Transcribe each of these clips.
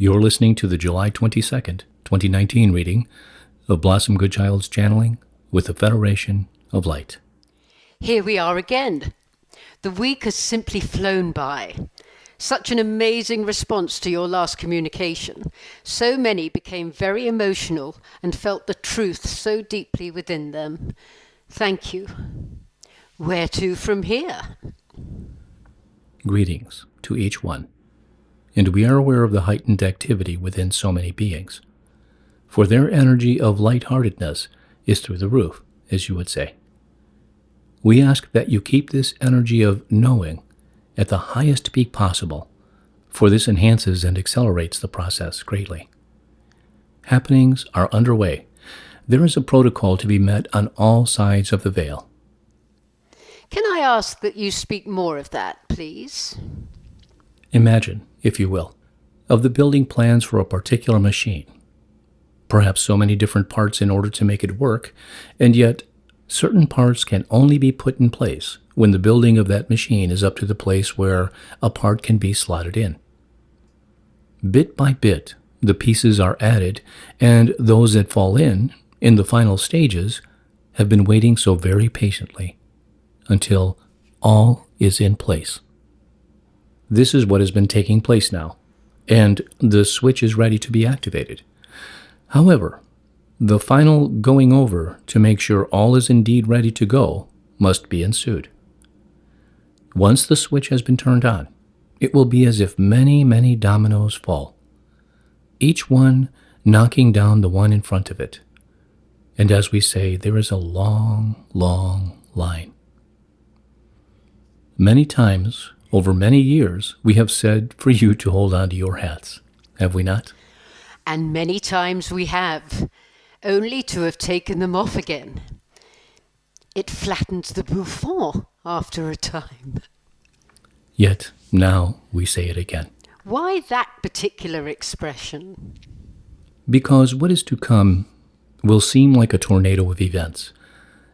You're listening to the July 22nd, 2019 reading of Blossom Goodchild's Channeling with the Federation of Light. Here we are again. The week has simply flown by. Such an amazing response to your last communication. So many became very emotional and felt the truth so deeply within them. Thank you. Where to from here? Greetings to each one. And we are aware of the heightened activity within so many beings. For their energy of lightheartedness is through the roof, as you would say. We ask that you keep this energy of knowing at the highest peak possible, for this enhances and accelerates the process greatly. Happenings are underway. There is a protocol to be met on all sides of the veil. Can I ask that you speak more of that, please? Imagine, if you will, of the building plans for a particular machine. Perhaps so many different parts in order to make it work, and yet certain parts can only be put in place when the building of that machine is up to the place where a part can be slotted in. Bit by bit, the pieces are added, and those that fall in the final stages, have been waiting so very patiently until all is in place. This is what has been taking place now, and the switch is ready to be activated. However, the final going over to make sure all is indeed ready to go must be ensued. Once the switch has been turned on, it will be as if many, many dominoes fall, each one knocking down the one in front of it. And as we say, there is a long, long line. Many times, over many years, we have said for you to hold on to your hats, have we not? And many times we have, only to have taken them off again. It flattens the bouffant after a time. Yet now we say it again. Why that particular expression? Because what is to come will seem like a tornado of events,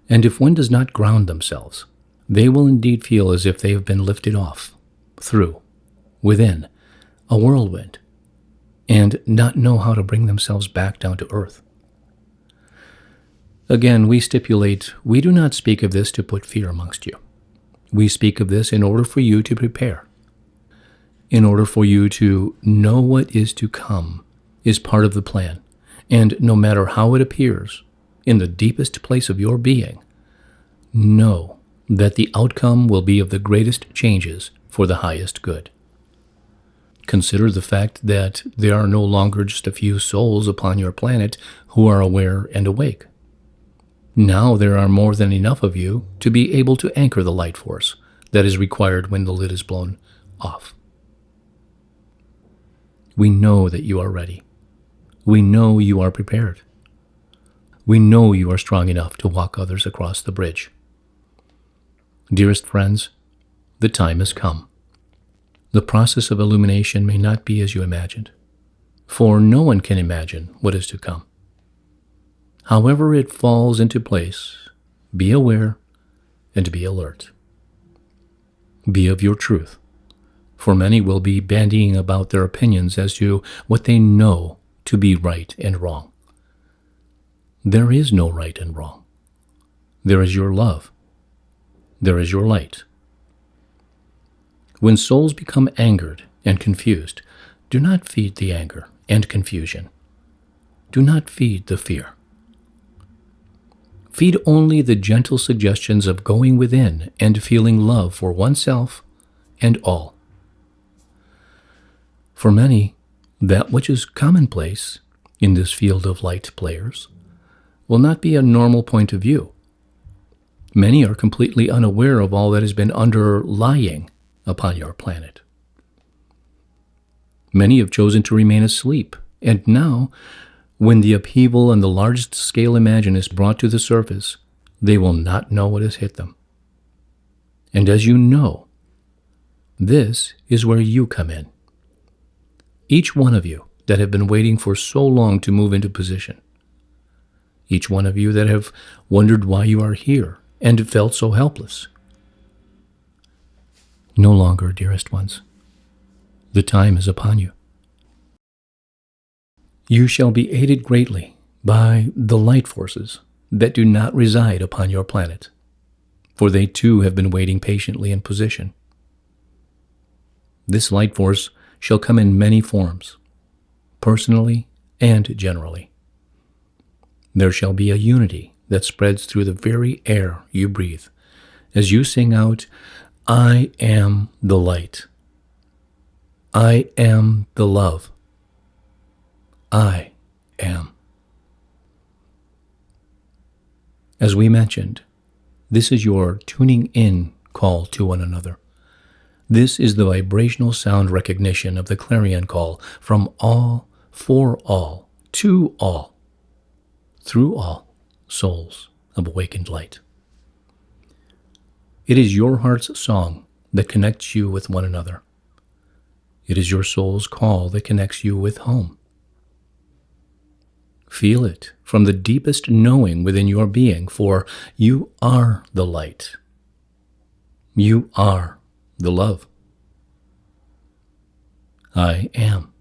and if one does not ground themselves, they will indeed feel as if they have been lifted off, through, within, a whirlwind, and not know how to bring themselves back down to earth. Again, we stipulate, we do not speak of this to put fear amongst you. We speak of this in order for you to prepare, in order for you to know what is to come is part of the plan, and no matter how it appears, in the deepest place of your being, know that the outcome will be of the greatest changes for the highest good. Consider the fact that there are no longer just a few souls upon your planet who are aware and awake. Now there are more than enough of you to be able to anchor the light force that is required when the lid is blown off. We know that you are ready. We know you are prepared. We know you are strong enough to walk others across the bridge. Dearest friends, the time has come. The process of illumination may not be as you imagined, for no one can imagine what is to come. However it falls into place, be aware and be alert. Be of your truth, for many will be bandying about their opinions as to what they know to be right and wrong. There is no right and wrong. There is your love. There is your light. When souls become angered and confused, do not feed the anger and confusion. Do not feed the fear. Feed only the gentle suggestions of going within and feeling love for oneself and all. For many, that which is commonplace in this field of light players will not be a normal point of view. Many are completely unaware of all that has been underlying upon your planet. Many have chosen to remain asleep, and now, when the upheaval on the largest scale imagined is brought to the surface, they will not know what has hit them. And as you know, this is where you come in. Each one of you that have been waiting for so long to move into position. Each one of you that have wondered why you are here and felt so helpless. No longer, dearest ones. The time is upon you. You shall be aided greatly by the light forces that do not reside upon your planet, for they too have been waiting patiently in position. This light force shall come in many forms, personally and generally. There shall be a unity that spreads through the very air you breathe, as you sing out, I am the light. I am the love. I am. As we mentioned, this is your tuning in call to one another. This is the vibrational sound recognition of the clarion call from all, for all, to all, through all souls of awakened light. It is your heart's song that connects you with one another. It is your soul's call that connects you with home. Feel it from the deepest knowing within your being, for you are the light. You are the love. I am.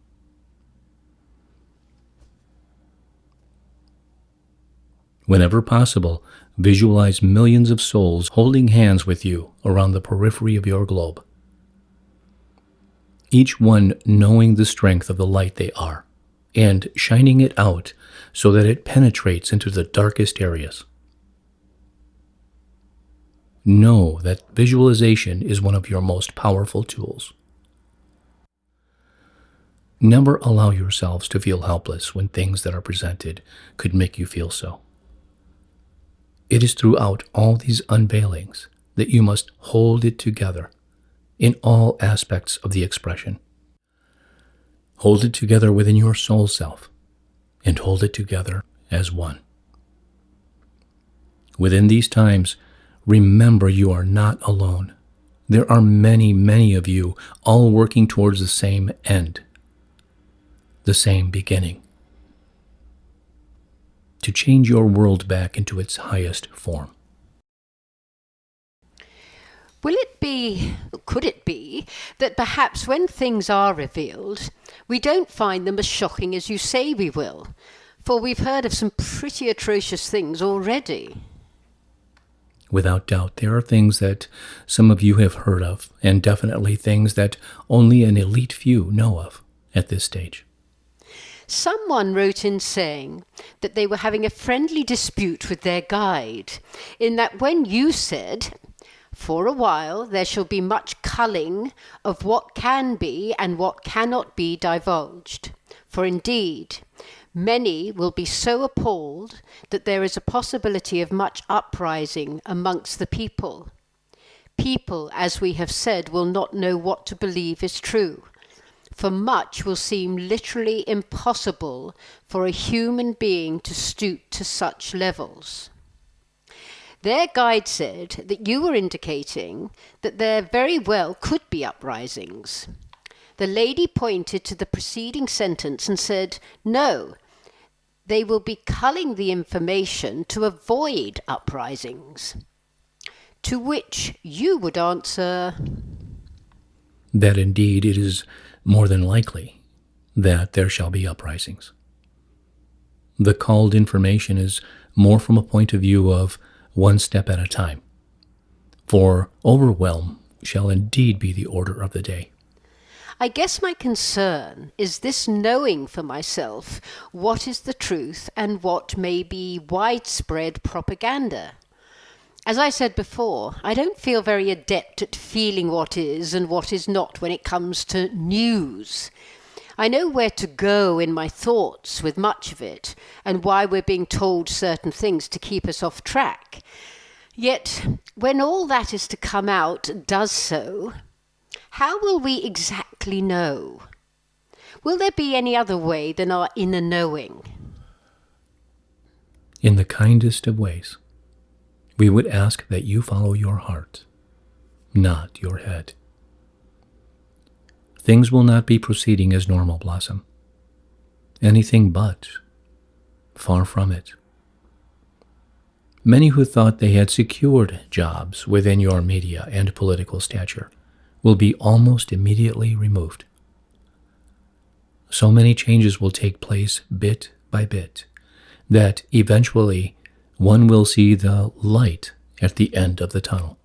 Whenever possible, visualize millions of souls holding hands with you around the periphery of your globe, each one knowing the strength of the light they are, and shining it out so that it penetrates into the darkest areas. Know that visualization is one of your most powerful tools. Never allow yourselves to feel helpless when things that are presented could make you feel so. It is throughout all these unveilings that you must hold it together in all aspects of the expression. Hold it together within your soul self, and hold it together as one. Within these times, remember you are not alone. There are many, many of you all working towards the same end, the same beginning, to change your world back into its highest form. Could it be, that perhaps when things are revealed, we don't find them as shocking as you say we will? For we've heard of some pretty atrocious things already. Without doubt, there are things that some of you have heard of, and definitely things that only an elite few know of at this stage. Someone wrote in saying that they were having a friendly dispute with their guide, in that when you said, for a while there shall be much culling of what can be and what cannot be divulged. For indeed, many will be so appalled that there is a possibility of much uprising amongst the people. People, as we have said, will not know what to believe is true, for much will seem literally impossible for a human being to stoop to such levels. Their guide said that you were indicating that there very well could be uprisings. The lady pointed to the preceding sentence and said, no, they will be culling the information to avoid uprisings. To which you would answer, that indeed it is more than likely that there shall be uprisings. The culled information is more from a point of view of one step at a time, for overwhelm shall indeed be the order of the day. I guess my concern is this knowing for myself what is the truth and what may be widespread propaganda. As I said before, I don't feel very adept at feeling what is and what is not when it comes to news. I know where to go in my thoughts with much of it, and why we're being told certain things to keep us off track. Yet, when all that is to come out does so, how will we exactly know? Will there be any other way than our inner knowing? In the kindest of ways, we would ask that you follow your heart, not your head. Things will not be proceeding as normal, Blossom. Anything but. Far from it. Many who thought they had secured jobs within your media and political stature will be almost immediately removed. So many changes will take place bit by bit that eventually one will see the light at the end of the tunnel.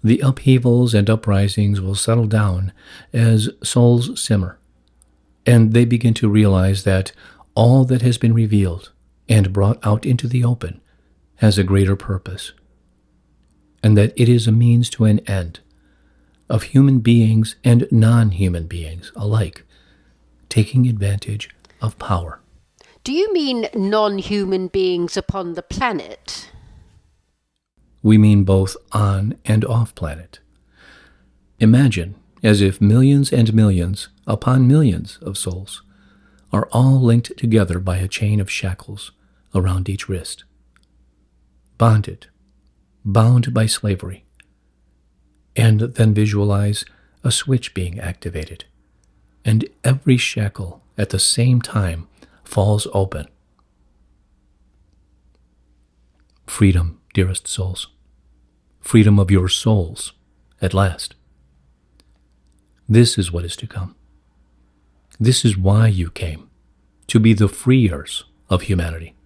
The upheavals and uprisings will settle down as souls simmer, and they begin to realize that all that has been revealed and brought out into the open has a greater purpose, and that it is a means to an end of human beings and non-human beings alike taking advantage of power. Do you mean non-human beings upon the planet? We mean both on and off planet. Imagine as if millions and millions upon millions of souls are all linked together by a chain of shackles around each wrist. Bonded, bound by slavery. And then visualize a switch being activated, and every shackle at the same time falls open. Freedom, dearest souls. Freedom of your souls, at last. This is what is to come. This is why you came, to be the freers of humanity,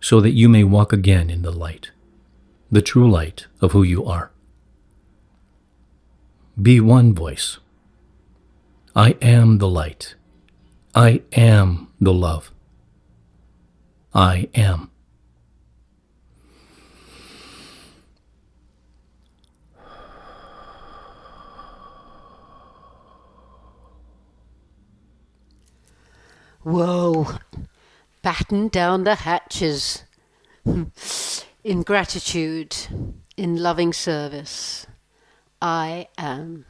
so that you may walk again in the light, the true light of who you are. Be one voice. I am the light. I am the love. I am. Whoa, batten down the hatches. In gratitude, in loving service, I am.